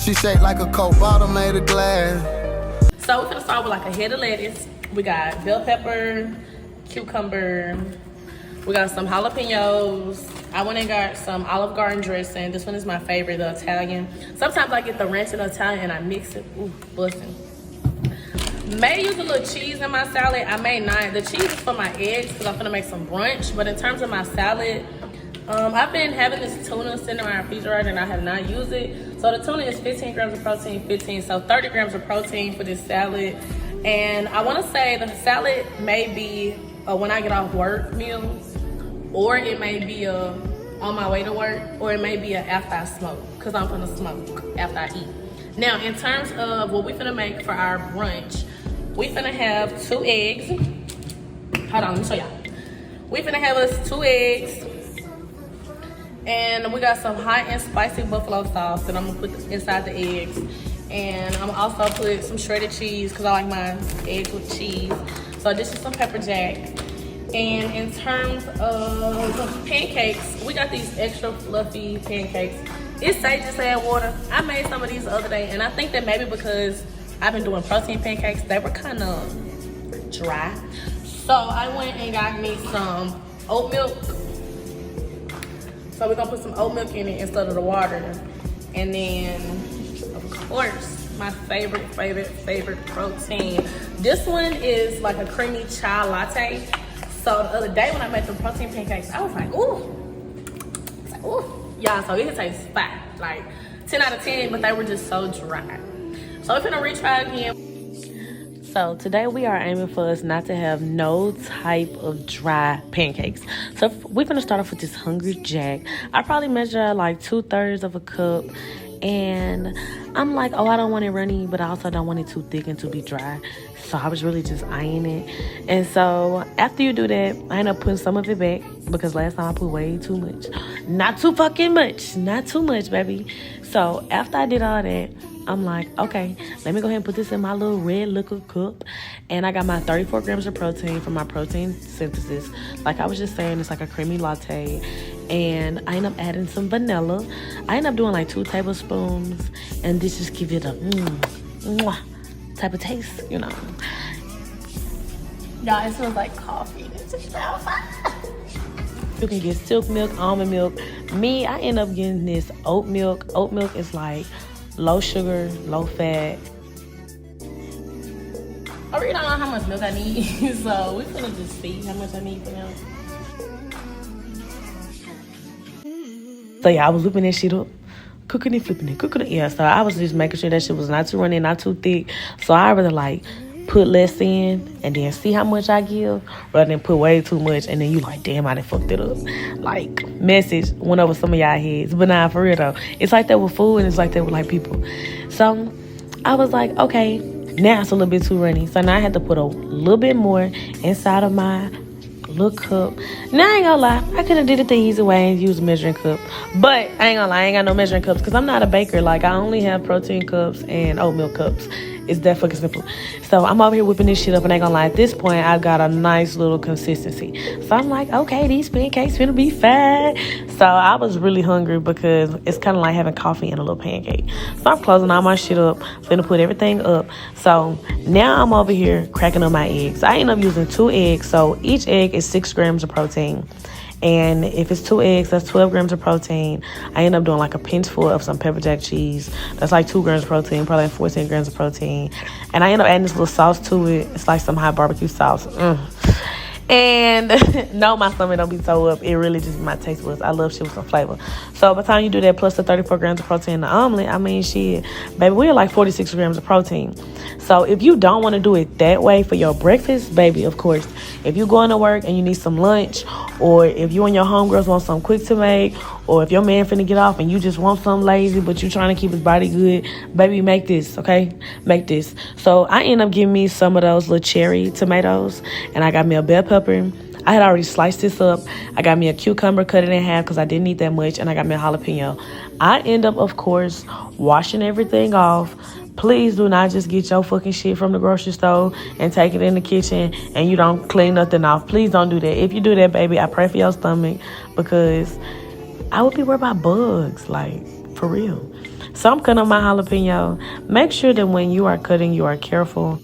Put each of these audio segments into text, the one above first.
She shaped like a Coke bottle made of glass. So we're gonna start with like a head of lettuce. We got bell pepper, cucumber. We got some jalapenos. I went and got some Olive Garden dressing. This one is my favorite, the Italian. Sometimes I get the ranch and the Italian and I mix it. Ooh, busting. May use a little cheese in my salad. I may not. The cheese is for my eggs because I'm gonna make some brunch. But in terms of my salad, I've been having this tuna sitting in my refrigerator and I have not used it. So the tuna is 15 grams of protein, so 30 grams of protein for this salad. And I want to say the salad may be when I get off work meal, or it may be on my way to work, or it may be after I smoke, because I'm gonna smoke after I eat. Now, in terms of what we finna make for our brunch, we finna have 2 eggs. Hold on, let me show y'all. We finna have us 2 eggs. And we got some hot and spicy buffalo sauce that I'm gonna put inside the eggs. And I'm also put some shredded cheese because I like my eggs with cheese. So this is some pepper jack. And in terms of pancakes, we got these extra fluffy pancakes. It's �y'𝚖𝚖𝚎𝚗. I made some of these the other day, and I think that maybe because I've been doing protein pancakes, they were kind of dry. So I went and got me some oat milk. So we're gonna put some oat milk in it instead of the water. And then, of course, my favorite protein. This one is like a creamy chai latte. So the other day when I made the protein pancakes, I was like, ooh. I was like, ooh. Yeah, so it tastes fire. Like 10 out of 10, but they were just so dry. So we're gonna retry again. So today we are aiming for us not to have no type of dry pancakes. So we're gonna start off with this Hungry Jack. I probably measure like 2/3 of a cup. And I'm like, oh, I don't want it runny, but I also don't want it too thick and to be dry. So I was really just eyeing it. And so after you do that, I end up putting some of it back because last time I put way too much. Not too fucking much. Not too much, baby. So after I did all that, I'm like, okay, let me go ahead and put this in my little red liquor cup. And I got my 34 grams of protein from my protein synthesis. Like I was just saying, it's like a creamy latte. And I end up adding some vanilla. I end up doing like 2 tablespoons. And this just give it a mwah type of taste, you know. Y'all, it smells like coffee. It just smells fine. You can get silk milk, almond milk. Me, I end up getting this oat milk. Oat milk is like low sugar, low fat. I really don't know how much milk I need, so we're gonna just see how much I need for now. So yeah, I was whipping that shit up, cooking it, flipping it, cooking it. Yeah, so I was just making sure that shit was not too runny, not too thick. So I rather like put less in and then see how much I give rather than put way too much and then you like, damn, I done fucked it up. Like, message went over some of y'all heads. But nah, for real though, it's like that with food and it's like that with like people. So I was like, okay, now it's a little bit too runny. So now I had to put a little bit more inside of my little cup. Now I ain't gonna lie, I could have did it the easy way and used a measuring cup. But I ain't gonna lie, I ain't got no measuring cups because I'm not a baker. Like, I only have protein cups and oat milk cups. It's that fucking simple. So I'm over here whipping this shit up and I ain't gonna lie, at this point I've got a nice little consistency. So I'm like, okay, these pancakes finna be fat. So I was really hungry because it's kind of like having coffee and a little pancake. So I'm closing all my shit up, finna put everything up. So now I'm over here cracking up my eggs. I end up using 2 eggs. So each egg is 6 grams of protein. And if it's 2 eggs, that's 12 grams of protein. I end up doing like a pinch full of some pepper jack cheese. That's like 2 grams of protein, probably like 14 grams of protein. And I end up adding this little sauce to it. It's like some hot barbecue sauce. And no, my stomach don't be so up. It really just my taste buds. I love shit with some flavor. So by the time you do that plus the 34 grams of protein in the omelet, I mean, shit, baby, we're like 46 grams of protein. So if you don't want to do it that way for your breakfast, baby, of course, if you're going to work and you need some lunch, or if you and your homegirls want something quick to make, or if your man finna get off and you just want something lazy but you trying to keep his body good, baby, make this, okay? Make this. So I end up getting me some of those little cherry tomatoes, and I got me a bell pepper. I had already sliced this up. I got me a cucumber, cut it in half because I didn't need that much, and I got me a jalapeno. I end up, of course, washing everything off. Please do not just get your fucking shit from the grocery store and take it in the kitchen and you don't clean nothing off. Please don't do that. If you do that, baby, I pray for your stomach because I would be worried about bugs, like, for real. So I'm cutting up my jalapeno. Make sure that when you are cutting, you are careful.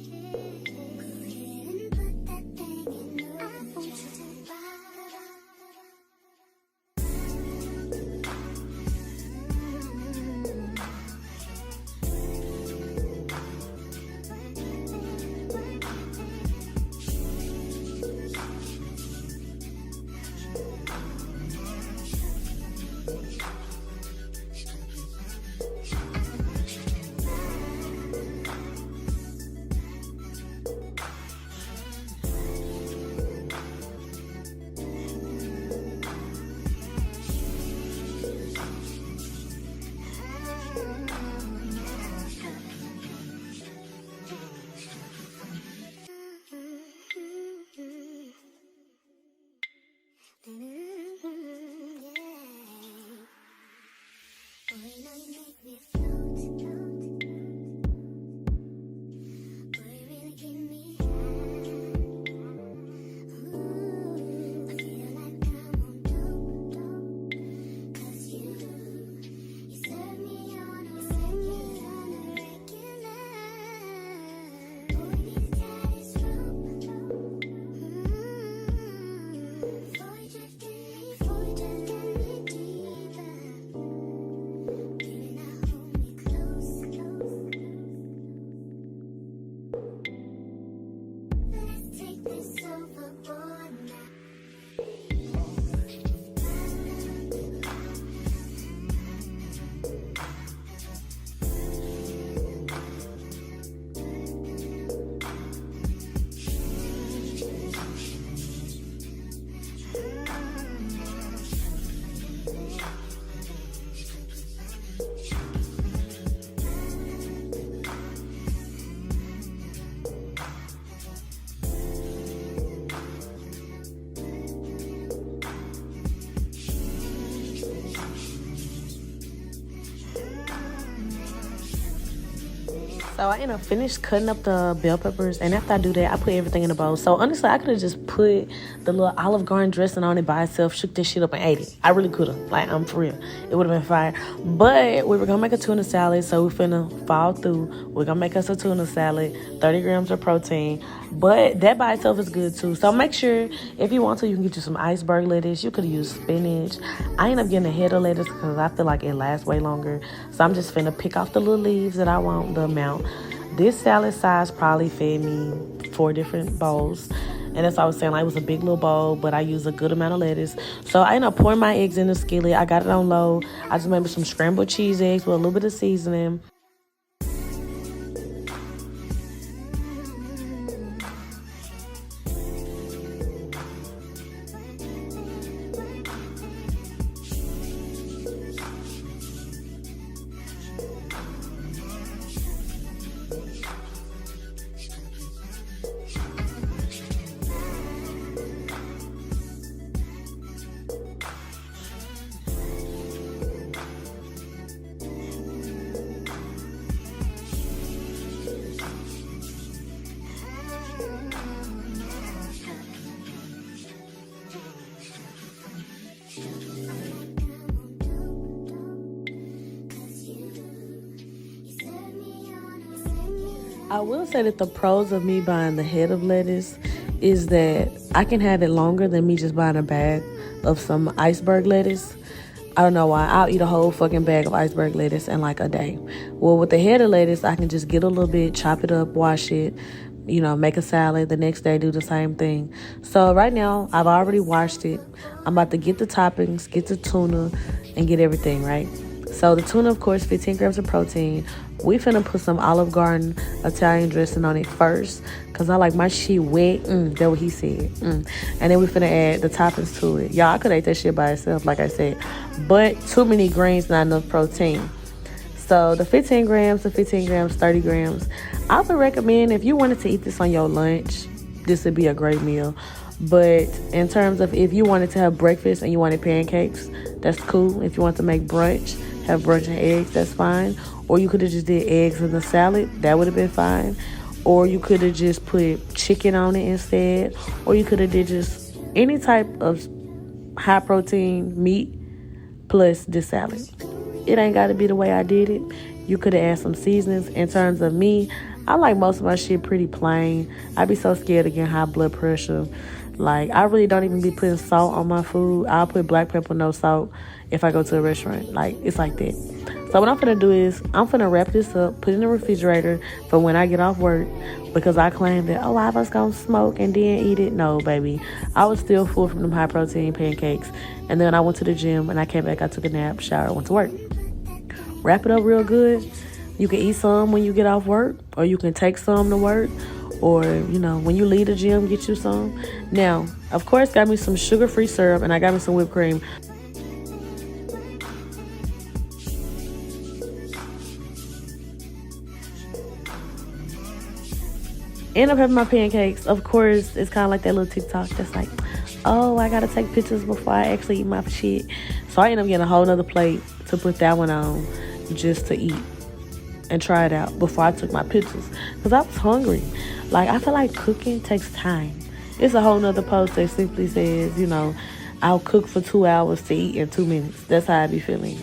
So I end up finished cutting up the bell peppers, and after I do that, I put everything in a bowl. So honestly, I could have just put the little Olive Garden dressing on it by itself, shook this shit up and ate it. I really could have. Like, I'm for real. It would have been fire. But we were gonna make a tuna salad, so we're finna fall through. We're gonna make us a tuna salad, 30 grams of protein. But that by itself is good too. So make sure, if you want to, you can get you some iceberg lettuce. You could use spinach. I end up getting a head of lettuce because I feel like it lasts way longer. So I'm just finna pick off the little leaves that I want, the amount. This salad size probably fed me 4 different bowls. And that's what I was saying. Like, it was a big little bowl, but I used a good amount of lettuce. So I ended up pouring my eggs in the skillet. I got it on low. I just made some scrambled cheese eggs with a little bit of seasoning. I will say that the pros of me buying the head of lettuce is that I can have it longer than me just buying a bag of some iceberg lettuce. I don't know why. I'll eat a whole fucking bag of iceberg lettuce in like a day. Well, with the head of lettuce, I can just get a little bit, chop it up, wash it, you know, make a salad. The next day, do the same thing. So right now, I've already washed it. I'm about to get the toppings, get the tuna, and get everything, right? So the tuna, of course, 15 grams of protein. We finna put some Olive Garden Italian dressing on it first, because I like my shit wet. That's what he said. And then we finna add the toppings to it. Y'all, I could eat that shit by itself, like I said. But too many greens, not enough protein. So the 15 grams, 30 grams. I would recommend, if you wanted to eat this on your lunch, this would be a great meal. But in terms of if you wanted to have breakfast and you wanted pancakes, that's cool. If you want to make brunch, have brunch and eggs, that's fine. Or you could have just did eggs in the salad. That would have been fine. Or you could have just put chicken on it instead. Or you could have did just any type of high protein meat plus this salad. It ain't got to be the way I did it. You could have added some seasonings. In terms of me, I like most of my shit pretty plain. I be so scared of getting high blood pressure. Like, I really don't even be putting salt on my food. I'll put black pepper, no salt, if I go to a restaurant. Like, it's like that. So what I'm finna do is, I'm finna wrap this up, put it in the refrigerator for when I get off work, because I claimed that, oh, I was gonna smoke and then eat it. No, baby. I was still full from them high protein pancakes. And then I went to the gym and I came back, I took a nap, showered, went to work. Wrap it up real good. You can eat some when you get off work, or you can take some to work, or, you know, when you leave the gym, get you some. Now, of course, got me some sugar-free syrup, and I got me some whipped cream. End up having my pancakes. Of course, it's kind of like that little TikTok that's like, oh, I gotta take pictures before I actually eat my shit. So I end up getting a whole nother plate to put that one on just to eat and try it out before I took my pictures, because I was hungry. Like, I feel like cooking takes time. It's a whole nother post that simply says, you know, I'll cook for 2 hours to eat in 2 minutes. That's how I be feeling.